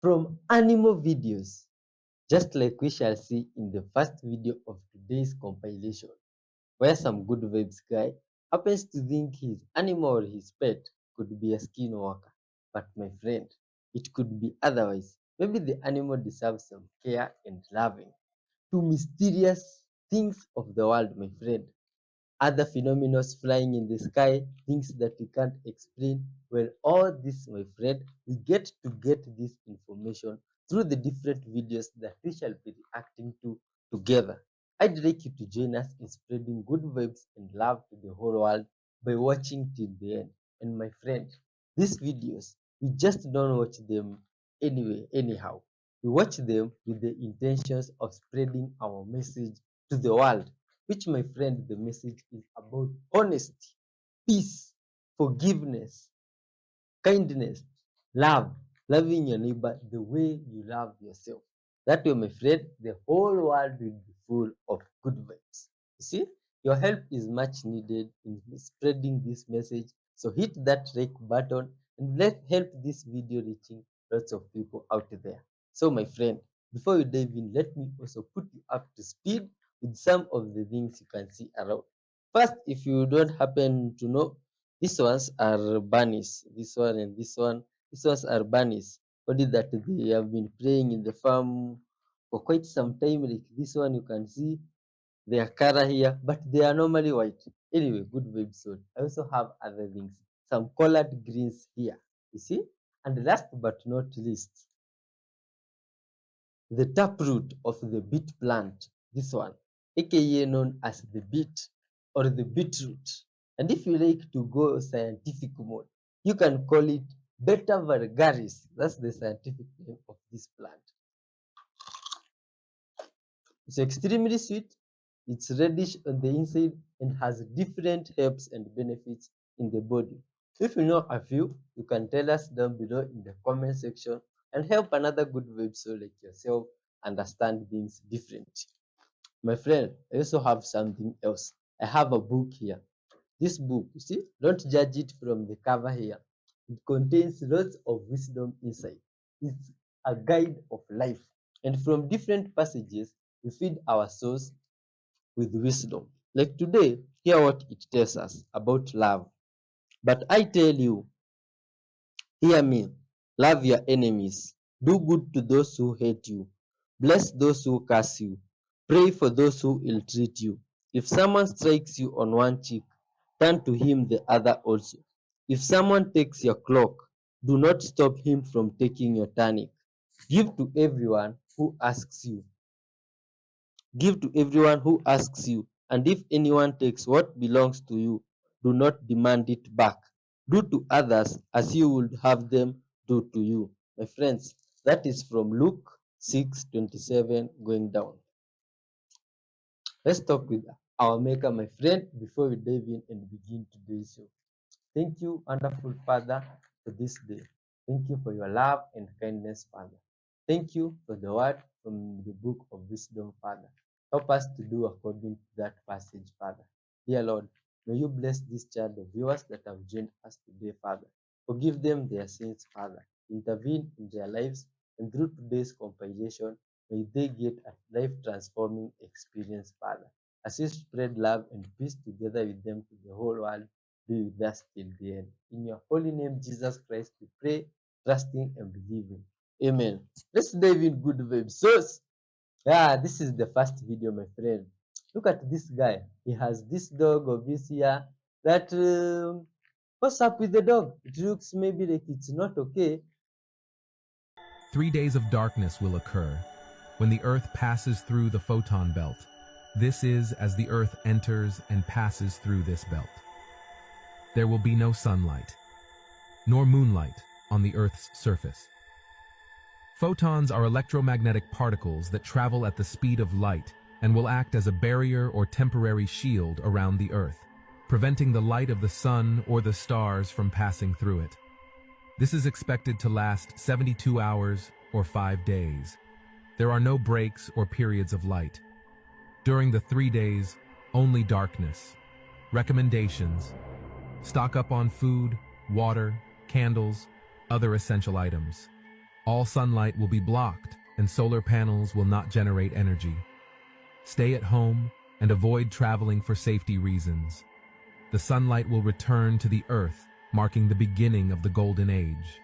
from animal videos, just like we shall see in the first video of today's compilation, where some good vibes guy happens to think his animal or his pet could be a skinwalker. But my friend, it could be otherwise. Maybe the animal deserves some care and loving. Two mysterious things of the world, my friend. Other phenomena flying in the sky, things that we can't explain. Well, all this, my friend, we get to get this information through the different videos that we shall be reacting to together. I'd like you to join us in spreading good vibes and love to the whole world by watching till the end. And my friend, these videos, we just don't watch them anyway, anyhow. We watch them with the intentions of spreading our message to the world, which, my friend, the message is about honesty, peace, forgiveness, kindness, love, loving your neighbor the way you love yourself. That way, my friend, the whole world will be full of good vibes. You see, your help is much needed in spreading this message. So hit that like button and let help this video reaching lots of people out there. So, my friend, before you dive in, let me also put you up to speed with some of the things you can see around. First, if you don't happen to know, these ones are bunnies. This one and this one. These ones are bunnies. Only that they have been playing in the farm for quite some time. Like this one, you can see their color here, but they are normally white. Anyway, good vibe soul. I also have other things. Some colored greens here. You see? And last but not least, the taproot of the beet plant, this one, aka known as the beet or the beetroot. And if you like to go scientific mode, you can call it Beta vulgaris. That's the scientific name of this plant. It's extremely sweet, it's reddish on the inside, and has different helps and benefits in the body. If you know a few, you can tell us down below in the comment section and help another good vibe soul like yourself understand things differently. My friend, I also have something else. I have a book here. This book, you see, don't judge it from the cover here. It contains lots of wisdom inside. It's a guide of life. And from different passages, we feed our souls with wisdom. Like today, hear what it tells us about love. But I tell you, hear me, love your enemies, do good to those who hate you, bless those who curse you, pray for those who ill treat you. If someone strikes you on one cheek, turn to him the other also. If someone takes your cloak, do not stop him from taking your tunic. Give to everyone who asks you. Give to everyone who asks you, and if anyone takes what belongs to you, do not demand it back. Do to others as you would have them do to you. My friends, that is from Luke 6:27 going down. Let's talk with our Maker, my friend, before we dive in and begin today's show. Thank you, wonderful Father, for this day. Thank you for your love and kindness, Father. Thank you for the word from the book of wisdom, Father. Help us to do according to that passage, Father. Dear Lord, may you bless this child of yours that have joined us today, Father. Forgive them their sins, Father. Intervene in their lives, and through today's compilation, may they get a life-transforming experience, Father. As you spread love and peace together with them to the whole world, be with us till the end. In your holy name, Jesus Christ, we pray, trusting and believing. Amen. Let's dive in good vibes. So, yeah, this is the first video, my friend. Look at this guy. He has this dog of his here that, what's up with the dog? It looks maybe like it's not okay. 3 days of darkness will occur when the Earth passes through the photon belt. This is as the Earth enters and passes through this belt. There will be no sunlight, nor moonlight on the Earth's surface. Photons are electromagnetic particles that travel at the speed of light and will act as a barrier or temporary shield around the Earth, preventing the light of the sun or the stars from passing through it. This is expected to last 72 hours or 5 days. There are no breaks or periods of light. During the 3 days, only darkness. Recommendations: stock up on food, water, candles, other essential items. All sunlight will be blocked, and solar panels will not generate energy. Stay at home and avoid traveling for safety reasons. The sunlight will return to the earth, marking the beginning of the golden age.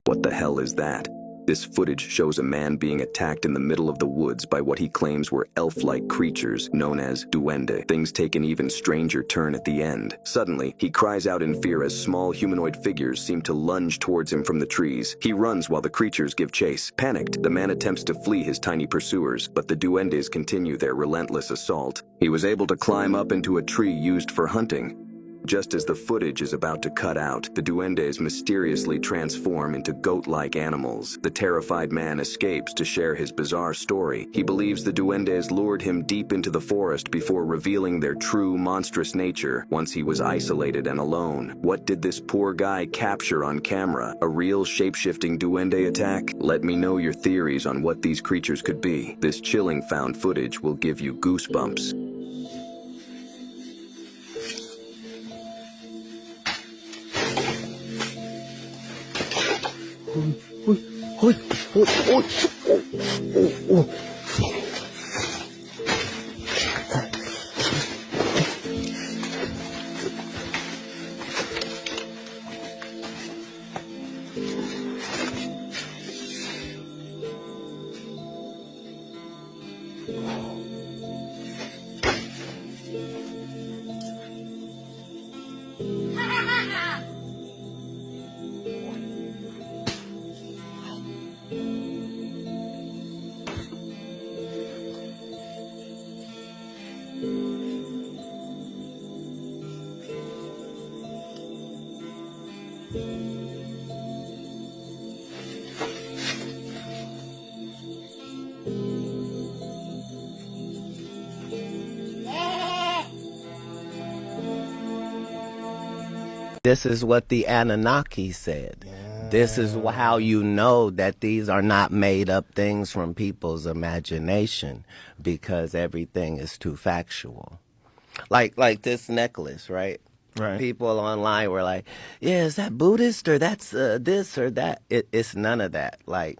What the hell is that? This footage shows a man being attacked in the middle of the woods by what he claims were elf-like creatures known as duende. Things take an even stranger turn at the end. Suddenly, he cries out in fear as small humanoid figures seem to lunge towards him from the trees. He runs while the creatures give chase. Panicked, the man attempts to flee his tiny pursuers, but the duendes continue their relentless assault. He was able to climb up into a tree used for hunting. Just as the footage is about to cut out, the duendes mysteriously transform into goat-like animals. The terrified man escapes to share his bizarre story. He believes the duendes lured him deep into the forest before revealing their true monstrous nature once he was isolated and alone. What did this poor guy capture on camera? A real shape-shifting duende attack? Let me know your theories on what these creatures could be. This chilling found footage will give you goosebumps. This is what the Anunnaki said. This is how you know that these are not made up things from people's imagination, because everything is too factual. Like this necklace, right? Right. People online were like, yeah, is that Buddhist or that's this or that? It's none of that. Like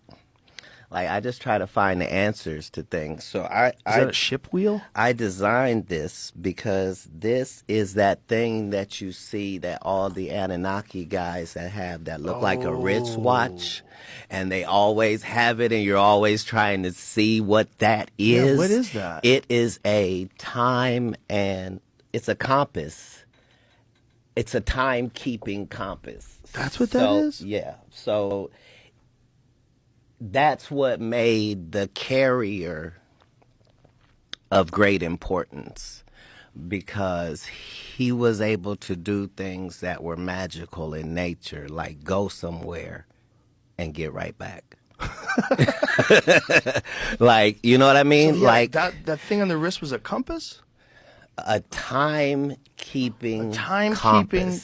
I just try to find the answers to things. So Is that a ship wheel? I designed this because this is that thing that you see that all the Anunnaki guys that have that look like a wristwatch, and they always have it, and you're always trying to see what that is. Yeah, what is that? It is a time, and it's a compass. It's a timekeeping compass. That's what that is? Yeah. So that's what made the carrier of great importance, because he was able to do things that were magical in nature, like go somewhere and get right back. Like, you know what I mean? So, yeah, like that thing on the wrist was a compass? a timekeeping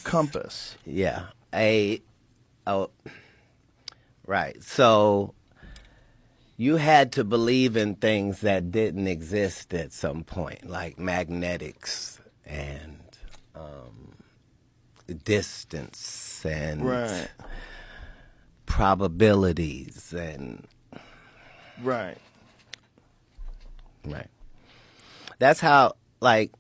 Compass. Yeah. Right. So you had to believe in things that didn't exist at some point, like magnetics and distance and Right. probabilities and Right. right. That's how, like,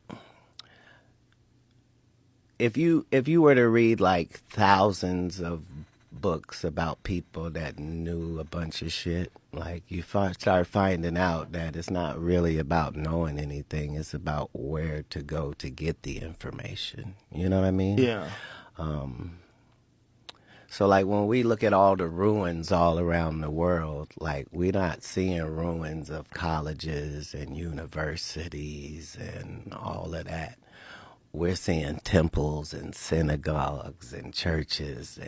if you were to read like thousands of books about people that knew a bunch of shit, like you start finding out that it's not really about knowing anything. It's about where to go to get the information. You know what I mean? Yeah. So like when we look at all the ruins all around the world, like we're not seeing ruins of colleges and universities and all of that. We're seeing temples and synagogues and churches,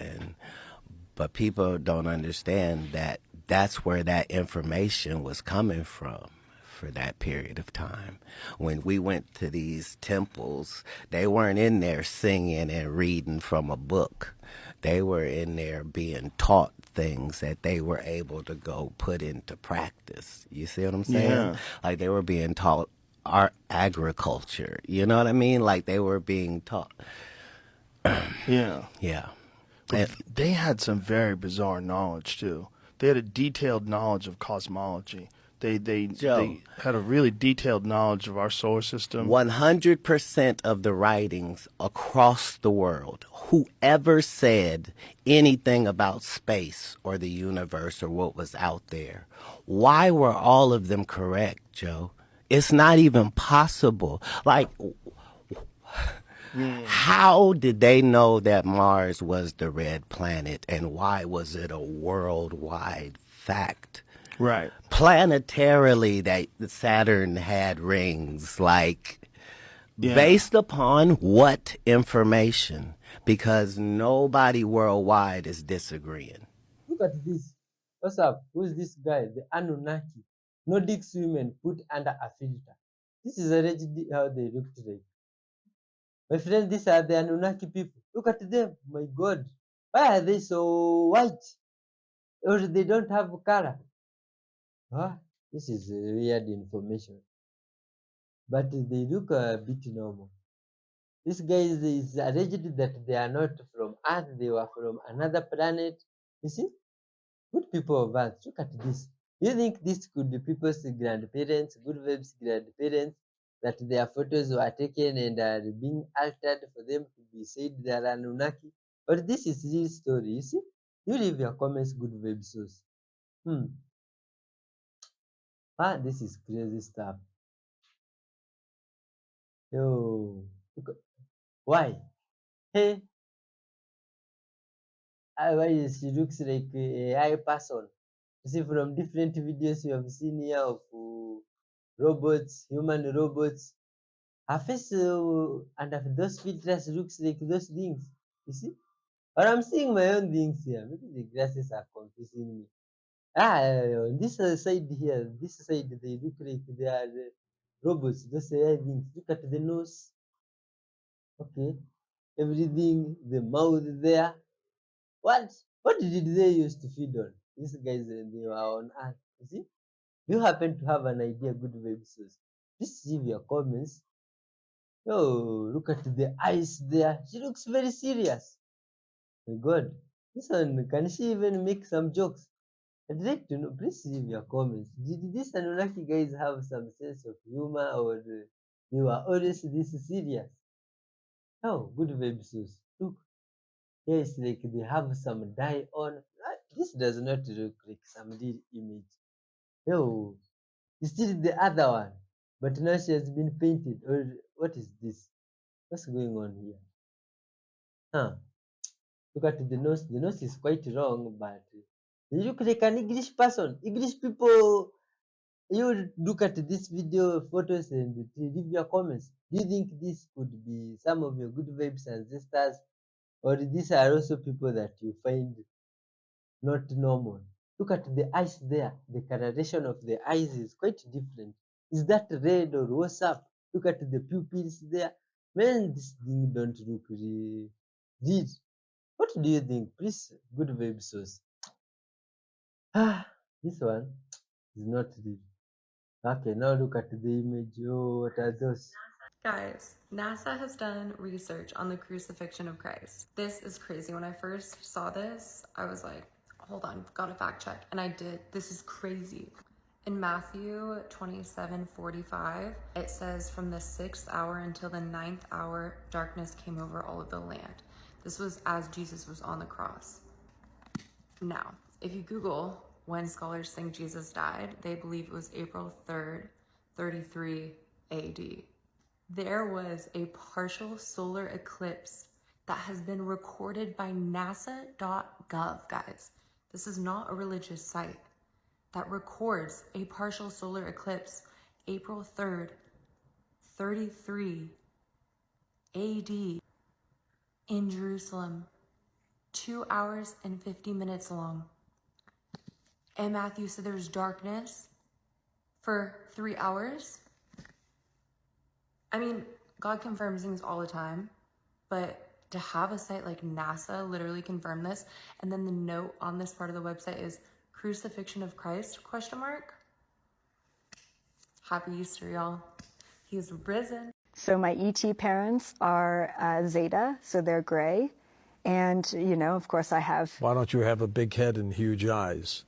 but people don't understand that that's where that information was coming from for that period of time. When we went to these temples, they weren't in there singing and reading from a book. They were in there being taught things that they were able to go put into practice. You see what I'm saying? Yeah. Like they were being taught agriculture. You know what I mean? Like they were being taught. Yeah. Yeah. Well, And- they had some very bizarre knowledge too. They had a detailed knowledge of cosmology. They Joe, had a really detailed knowledge of our solar system. 100% of the writings across the world, whoever said anything about space or the universe or what was out there, why were all of them correct, Joe? It's not even possible. Like, how did they know that Mars was the red planet, and why was it a worldwide fact? Right. Planetarily, that Saturn had rings, like, Yeah. based upon what information? Because nobody worldwide is disagreeing. Look at this. What's up? Who's this guy? The Anunnaki. Nordic women put under a filter. This is already how they look like. My friend, these are the Anunnaki people. Look at them. My God. Why are they so white? Or they don't have color? Huh? This is weird information. But they look a bit normal. These guys is alleged that they are not from Earth, they were from another planet. You see? Good people of Earth, look at this. Do you think this could be people's grandparents, good vibes grandparents, that their photos were taken and are being altered for them to be said they are Anunnaki? But this is real story, you see? You leave your comments, good vibe source. This is crazy stuff. Yo, look, why? Hey, why she looks like a AI person? You see, from different videos you have seen here of robots, human robots, her face under those filters looks like those things. You see? But I'm seeing my own things here. Maybe the glasses are confusing me. On this side here, this side they look like they are robots, those AI things. Look at the nose. Okay. Everything, the mouth there. What? What did they used to feed on? These guys, they were on Earth. You see? You happen to have an idea, good web source. Please leave your comments. Oh, look at the eyes there. She looks very serious. My God. This one, can she even make some jokes? I'd like to know. Please leave your comments. Did these Anunnaki guys have some sense of humor, or they were always this serious? Oh, good web source. Look, here it's like they have some dye on. This does not look like some real image. Oh, it's still the other one, but now she has been painted. Or what is this? What's going on here? Huh? Look at the nose. The nose is quite wrong, but you look like an English person. English people, you look at this video photos and leave your comments. Do you think this could be some of your good vibes ancestors, or these are also people that you find not normal? Look at the eyes there. The coloration of the eyes is quite different. Is that red or what's up? Look at the pupils there. Man, this thing don't look real. What do you think? Please, good web source. This one is not real. Okay, now look at the image. Oh, what are those? Guys, NASA has done research on the crucifixion of Christ. This is crazy. When I first saw this, I was like, hold on, gotta fact check. And I did. This is crazy. In Matthew 27:45, it says, from the 6th hour until the 9th hour, darkness came over all of the land. This was as Jesus was on the cross. Now, if you Google when scholars think Jesus died, they believe it was April 3rd, 33 AD. There was a partial solar eclipse that has been recorded by nasa.gov, guys. This is not a religious site that records a partial solar eclipse April 3rd, 33 AD in Jerusalem, 2 hours and 50 minutes long. And Matthew said there's darkness for 3 hours. I mean, God confirms things all the time, but to have a site like NASA literally confirm this, and then the note on this part of the website is crucifixion of Christ, ? Happy Easter, y'all. He's risen. So my ET parents are Zeta, so they're gray. And, you know, of course I have... Why don't you have a big head and huge eyes?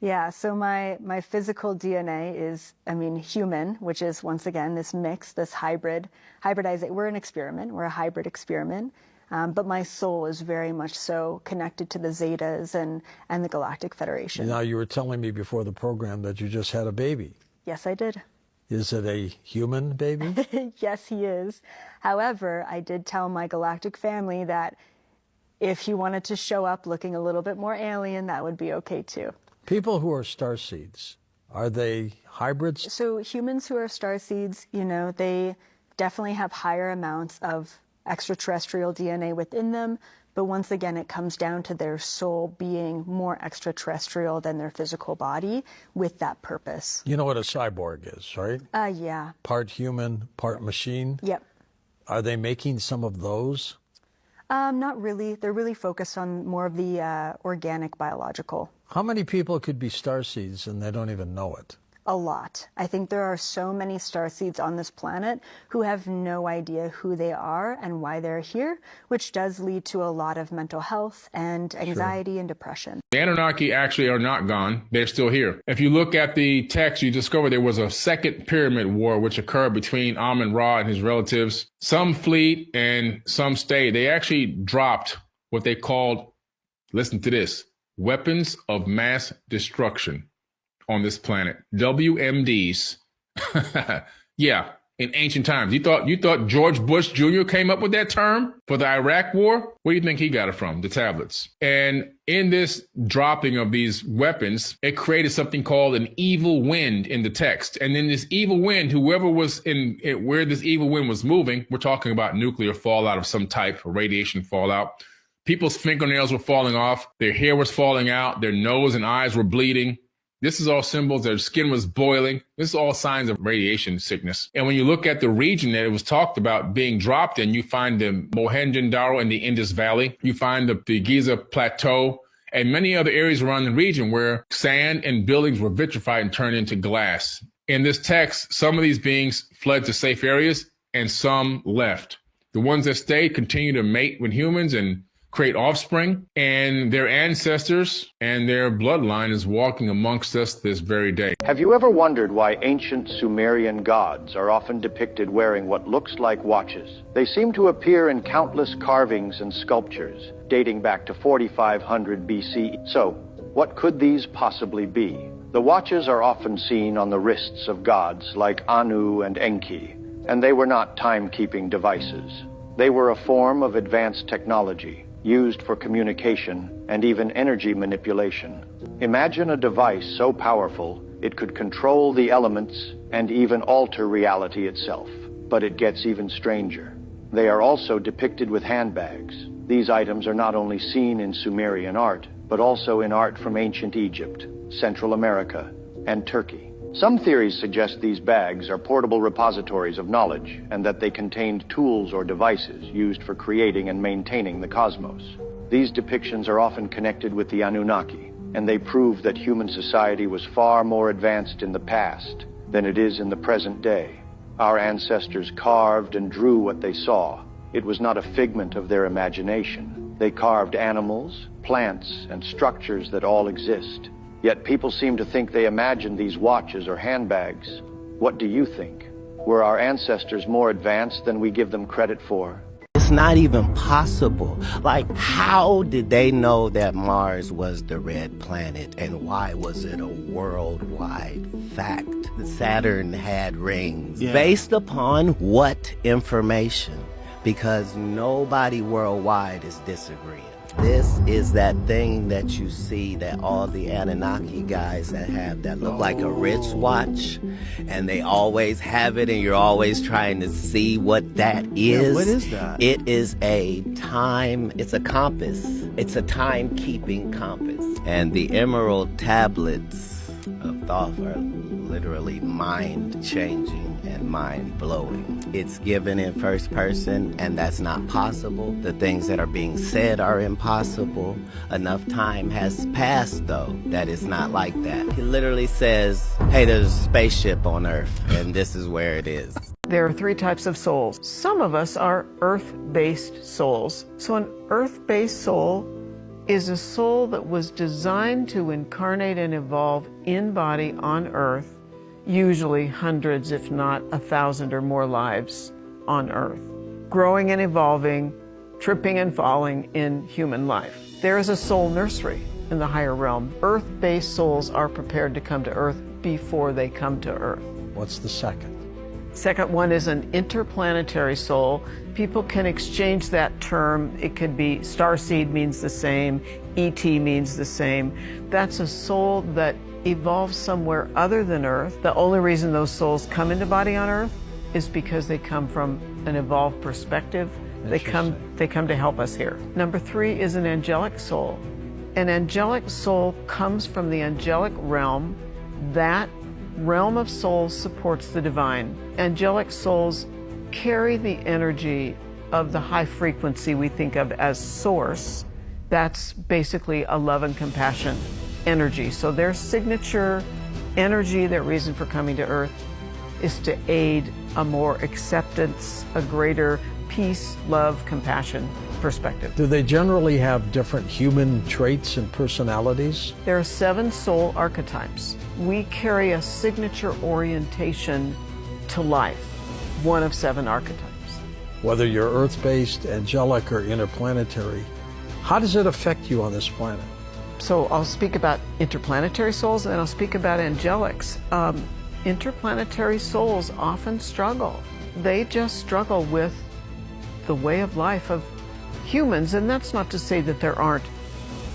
Yeah, so my physical DNA is, I mean, human, which is once again this mix, this hybridization. We're an experiment. We're a hybrid experiment. But my soul is very much so connected to the Zetas and the Galactic Federation. Now, you were telling me before the program that you just had a baby. Yes, I did. Is it a human baby? Yes, he is. However, I did tell my galactic family that if he wanted to show up looking a little bit more alien, that would be okay too. People who are starseeds, are they hybrids? So humans who are starseeds, you know, they definitely have higher amounts of extraterrestrial DNA within them. But once again, it comes down to their soul being more extraterrestrial than their physical body with that purpose. You know what a cyborg is, right? Yeah. Part human, part machine. Yep. Are they making some of those? Not really. They're really focused on more of the organic biological. How many people could be starseeds and they don't even know it? A lot. I think there are so many starseeds on this planet who have no idea who they are and why they're here, which does lead to a lot of mental health and anxiety and depression. The Anunnaki actually are not gone. They're still here. If you look at the text, you discover there was a second pyramid war which occurred between Amun-Ra and his relatives. Some fled and some stayed. They actually dropped what they called, listen to this, weapons of mass destruction on this planet. WMDs. Yeah, in ancient times. You thought George Bush Jr. came up with that term for the Iraq War? Where do you think he got it from? The tablets. And in this dropping of these weapons, it created something called an evil wind in the text. And then this evil wind, whoever was in it, where this evil wind was moving, we're talking about nuclear fallout of some type, radiation fallout. People's fingernails were falling off. Their hair was falling out. Their nose and eyes were bleeding. This is all symbols. Their skin was boiling. This is all signs of radiation sickness. And when you look at the region that it was talked about being dropped in, you find the Mohenjo-Daro in the Indus Valley. You find the Giza Plateau and many other areas around the region where sand and buildings were vitrified and turned into glass. In this text, some of these beings fled to safe areas and some left. The ones that stayed continue to mate with humans and create offspring, and their ancestors and their bloodline is walking amongst us this very day. Have you ever wondered why ancient Sumerian gods are often depicted wearing what looks like watches? They seem to appear in countless carvings and sculptures, dating back to 4500 BC. So, what could these possibly be? The watches are often seen on the wrists of gods like Anu and Enki, and they were not time-keeping devices. They were a form of advanced technology, used for communication and even energy manipulation. Imagine a device so powerful it could control the elements and even alter reality itself. But it gets even stranger. They are also depicted with handbags. These items are not only seen in Sumerian art, but also in art from ancient Egypt, Central America, and Turkey. Some theories suggest these bags are portable repositories of knowledge and that they contained tools or devices used for creating and maintaining the cosmos. These depictions are often connected with the Anunnaki, and they prove that human society was far more advanced in the past than it is in the present day. Our ancestors carved and drew what they saw. It was not a figment of their imagination. They carved animals, plants, and structures that all exist. Yet people seem to think they imagined these watches or handbags. What do you think? Were our ancestors more advanced than we give them credit for? It's not even possible. Like, how did they know that Mars was the red planet, and why was it a worldwide fact? Saturn had rings. Yeah. Based upon what information? Because nobody worldwide is disagreeing. This is that thing that you see that all the Anunnaki guys that have that look like a wristwatch, and they always have it, and you're always trying to see what that is. Yeah, what is that? It is it's a compass. It's a time-keeping compass. And the emerald tablets of Thoth are literally mind-changing and mind-blowing. It's given in first person, and that's not possible. The things that are being said are impossible. Enough time has passed, though, that it's not like that. He literally says, hey, there's a spaceship on Earth, and this is where it is. There are three types of souls. Some of us are earth-based souls. So an earth-based soul is a soul that was designed to incarnate and evolve in body on Earth, usually hundreds, if not 1,000 or more lives on Earth, growing and evolving, tripping and falling in human life. There is a soul nursery in the higher realm. Earth-based souls are prepared to come to Earth before they come to Earth. What's the second? Second one is an interplanetary soul. People can exchange that term. It could be starseed means the same, ET means the same. That's a soul that evolves somewhere other than Earth. The only reason those souls come into body on Earth is because they come from an evolved perspective. They come to help us here. Number 3 is an angelic soul. An angelic soul comes from the angelic realm. That realm of souls supports the divine. Angelic souls carry the energy of the high frequency we think of as source. That's basically a love and compassion energy. So their signature energy, their reason for coming to Earth, is to aid a more acceptance, a greater peace, love, compassion perspective. Do they generally have different human traits and personalities? There are 7 soul archetypes. We carry a signature orientation to life, one of 7 archetypes. Whether you're Earth-based, angelic, or interplanetary, how does it affect you on this planet? So I'll speak about interplanetary souls and then I'll speak about angelics. Interplanetary souls often struggle. They just struggle with the way of life of humans, and that's not to say that there aren't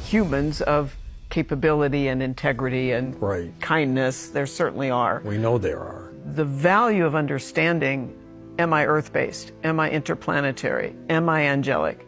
humans of capability and integrity and kindness. There certainly are. We know there are. The value of understanding, am I earth-based? Am I interplanetary? Am I angelic?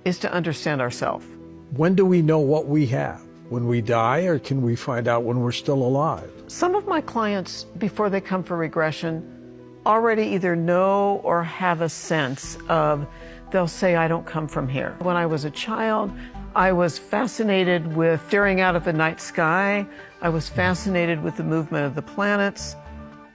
Is to understand ourselves. When do we know what we have? When we die, or can we find out when we're still alive? Some of my clients, before they come for regression, already either know or have a sense of, they'll say, I don't come from here. When I was a child, I was fascinated with staring out at the night sky. I was fascinated with the movement of the planets.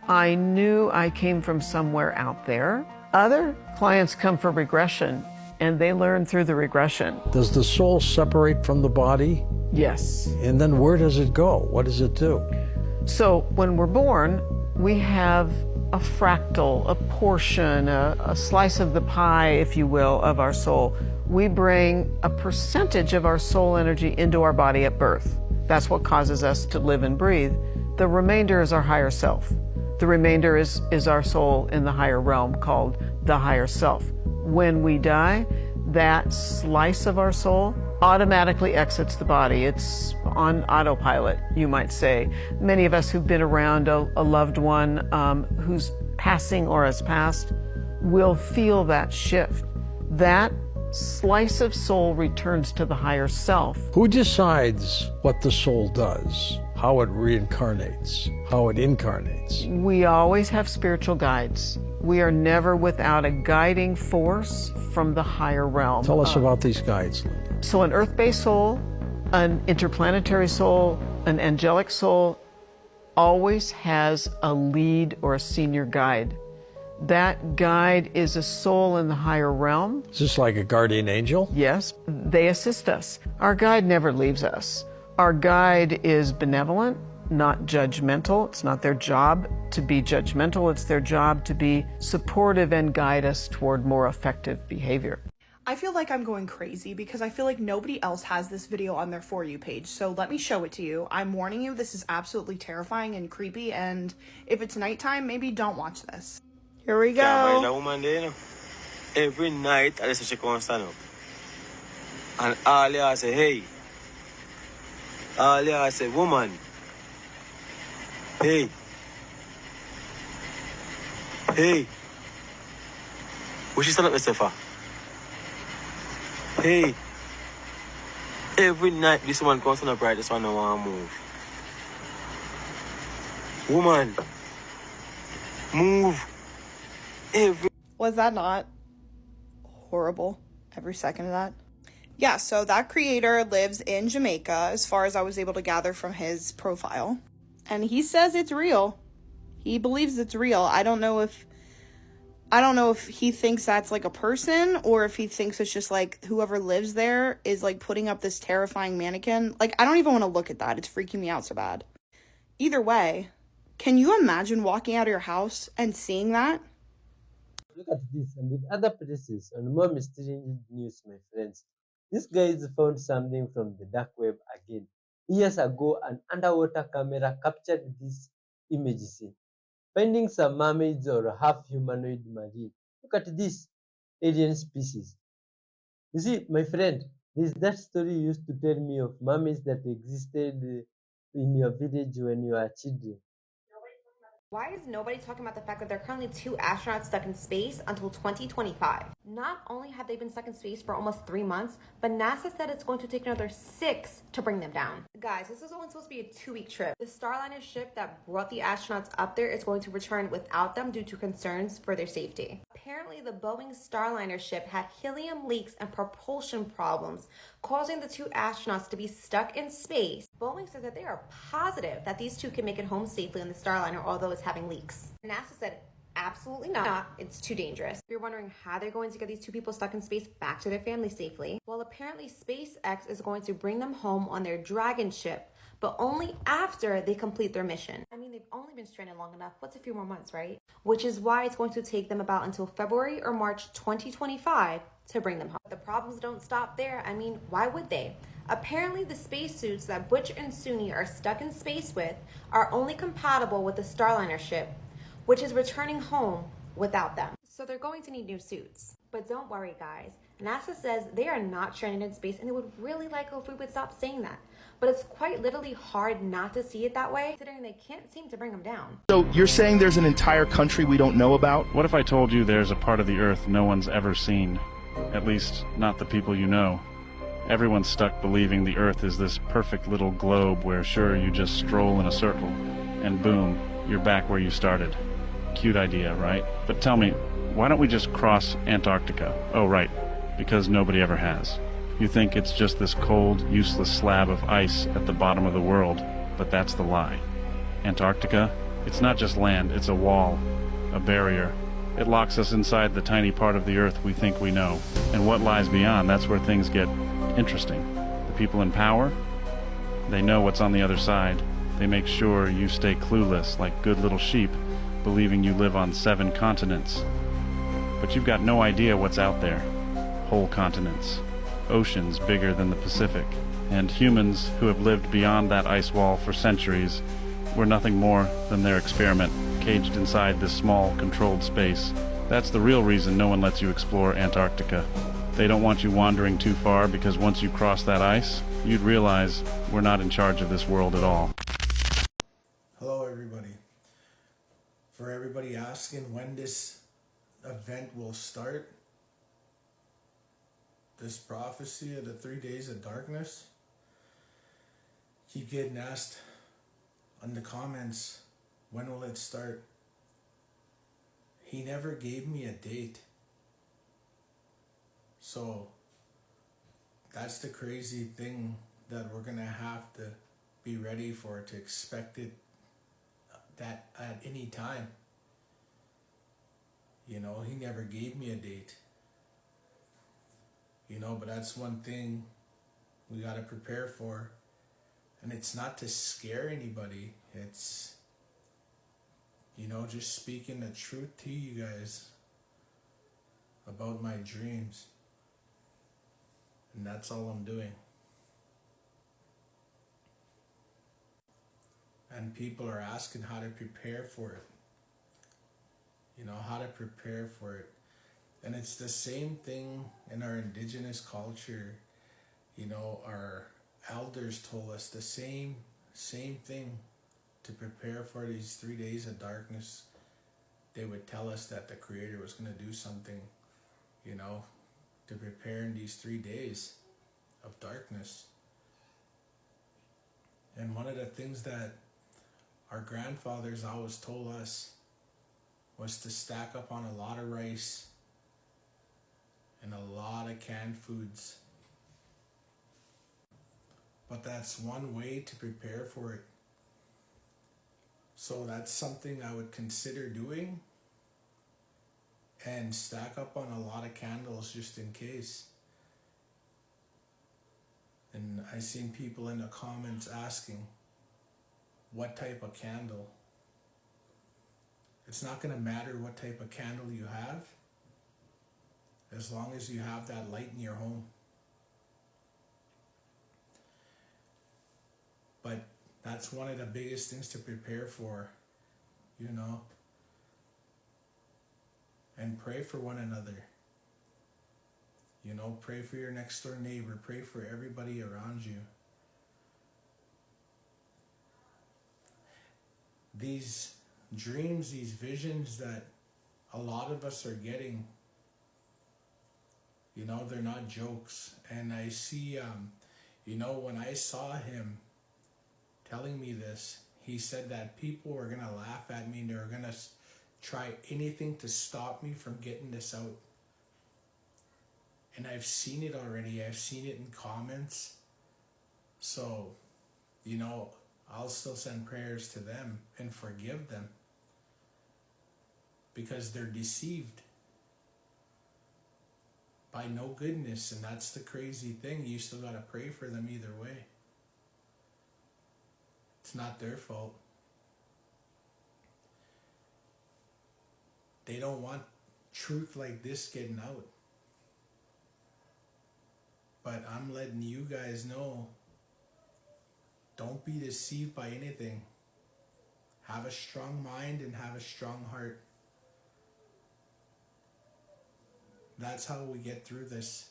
I knew I came from somewhere out there. Other clients come for regression, and they learn through the regression. Does the soul separate from the body? Yes. And then where does it go? What does it do? So when we're born, we have a fractal, a portion, a slice of the pie, if you will, of our soul. We bring a percentage of our soul energy into our body at birth. That's what causes us to live and breathe. The remainder is our higher self. The remainder is our soul in the higher realm called the higher self. When we die, that slice of our soul automatically exits the body. It's on autopilot, you might say. Many of us who've been around a loved one who's passing or has passed will feel that shift. That slice of soul returns to the higher self. Who decides what the soul does? How it reincarnates? How it incarnates? We always have spiritual guides. We are never without a guiding force from the higher realm. Tell us about these guides, Linda. So an earth-based soul, an interplanetary soul, an angelic soul always has a lead or a senior guide. That guide is a soul in the higher realm. Is this like a guardian angel? Yes, they assist us. Our guide never leaves us. Our guide is benevolent, not judgmental. It's not their job to be judgmental. It's their job to be supportive and guide us toward more effective behavior. I feel like I'm going crazy because I feel like nobody else has this video on their For You page, so let me show it to you. I'm warning you, this is absolutely terrifying and creepy, and if it's nighttime, maybe don't watch this. Here we go. Every night, I listen to she stand up. And Alia say, hey. Alia say, woman. Hey. Hey. What she stand up herself for? Hey. Every night, this one comes on up right, this one don't want to move. Woman. Move. Was that not horrible? Every second of that? Yeah, so that creator lives in Jamaica, as far as I was able to gather from his profile. And he says it's real. He believes it's real. I don't know if I don't know if he thinks that's like a person or if he thinks it's just like whoever lives there is like putting up this terrifying mannequin. Like, I don't even want to look at that. It's freaking me out so bad. Either way, can you imagine walking out of your house and seeing that? Look at this and in other places on more mysterious news, my friends. This guy found something from the dark web again. Years ago, an underwater camera captured these images, finding some mermaids or half humanoid marine. Look at this alien species. You see, my friend, there's that story you used to tell me of mermaids that existed in your village when you were children. Why is nobody talking about the fact that there are currently 2 astronauts stuck in space until 2025? Not only have they been stuck in space for almost 3 months, but NASA said it's going to take another 6 to bring them down. Guys, this is only supposed to be a 2-week trip. The Starliner ship that brought the astronauts up there is going to return without them due to concerns for their safety. Apparently, the Boeing Starliner ship had helium leaks and propulsion problems, causing the 2 astronauts to be stuck in space. Boeing says that they are positive that these 2 can make it home safely on the Starliner, although it's having leaks. NASA said, absolutely not. It's too dangerous. If you're wondering how they're going to get these 2 people stuck in space back to their families safely, well, apparently SpaceX is going to bring them home on their Dragon ship, but only after they complete their mission. I mean, they've only been stranded long enough. What's a few more months, right? Which is why it's going to take them about until February or March 2025 to bring them home. The problems don't stop there. I mean, why would they? Apparently, the spacesuits that Butch and Suni are stuck in space with are only compatible with the Starliner ship, which is returning home without them. So they're going to need new suits. But don't worry, guys. NASA says they are not stranded in space, and they would really like if we would stop saying that. But it's quite literally hard not to see it that way, considering they can't seem to bring them down. So you're saying there's an entire country we don't know about? What if I told you there's a part of the Earth no one's ever seen? At least, not the people you know. Everyone's stuck believing the Earth is this perfect little globe where sure you just stroll in a circle, and boom, you're back where you started. Cute idea, right? But tell me, why don't we just cross Antarctica? Oh, right, because nobody ever has. You think it's just this cold, useless slab of ice at the bottom of the world, but that's the lie. Antarctica, it's not just land, it's a wall, a barrier. It locks us inside the tiny part of the Earth we think we know. And what lies beyond, that's where things get interesting. The people in power, they know what's on the other side. They make sure you stay clueless like good little sheep, believing you live on 7 continents. But you've got no idea what's out there. Whole continents. Oceans bigger than the Pacific. And humans who have lived beyond that ice wall for centuries were nothing more than their experiment, caged inside this small, controlled space. That's the real reason no one lets you explore Antarctica. They don't want you wandering too far because once you cross that ice, you'd realize we're not in charge of this world at all. Hello everybody. For everybody asking when this event will start, this prophecy of the 3 days of darkness, keep getting asked on the comments, when will it start? He never gave me a date. So that's the crazy thing that we're gonna have to be ready for, to expect it that at any time. You know, he never gave me a date. You know, but that's one thing we gotta prepare for. And it's not to scare anybody. It's, you know, just speaking the truth to you guys about my dreams. And that's all I'm doing. And people are asking how to prepare for it. You know, how to prepare for it. And it's the same thing in our indigenous culture. You know, our elders told us the same thing. To prepare for these 3 days of darkness, they would tell us that the Creator was going to do something, you know, to prepare in these 3 days of darkness. And one of the things that our grandfathers always told us was to stack up on a lot of rice and a lot of canned foods. But that's one way to prepare for it. So that's something I would consider doing. and stack up on a lot of candles just in case. And I seen people in the comments asking what type of candle. It's not gonna matter what type of candle you have, as long as you have that light in your home. But that's one of the biggest things to prepare for, you know. And pray for one another. You know, pray for your next door neighbor. Pray for everybody around you. These dreams, these visions that a lot of us are getting, you know, they're not jokes. And I see, you know, when I saw him telling me this, he said that people were going to laugh at me and they were going to try anything to stop me from getting this out. And I've seen it already. I've seen it in comments. So, you know, I'll still send prayers to them and forgive them because they're deceived by no goodness. And that's the crazy thing. You still got to pray for them either way. It's not their fault. They don't want truth like this getting out. But I'm letting you guys know, don't be deceived by anything. Have a strong mind and have a strong heart. That's how we get through this.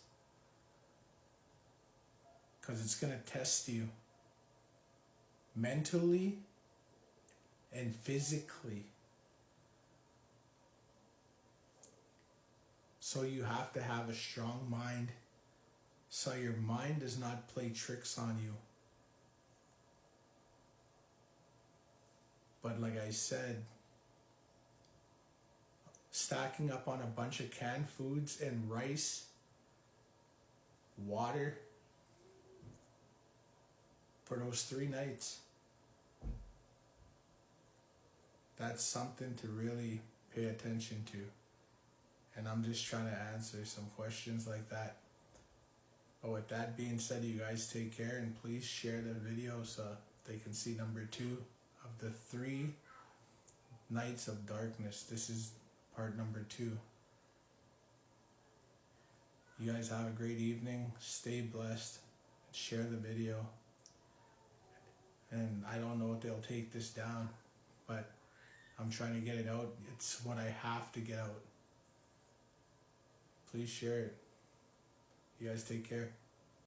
Because it's going to test you mentally and physically. So you have to have a strong mind, so your mind does not play tricks on you. But like I said, stacking up on a bunch of canned foods and rice, water, for those 3 nights, that's something to really pay attention to. And I'm just trying to answer some questions like that. But with that being said, you guys take care and please share the video so they can see number 2 of the 3 nights of darkness. This is part number 2. You guys have a great evening. Stay blessed. Share the video. And I don't know if they'll take this down, but I'm trying to get it out. It's what I have to get out. Please share it. You guys take care.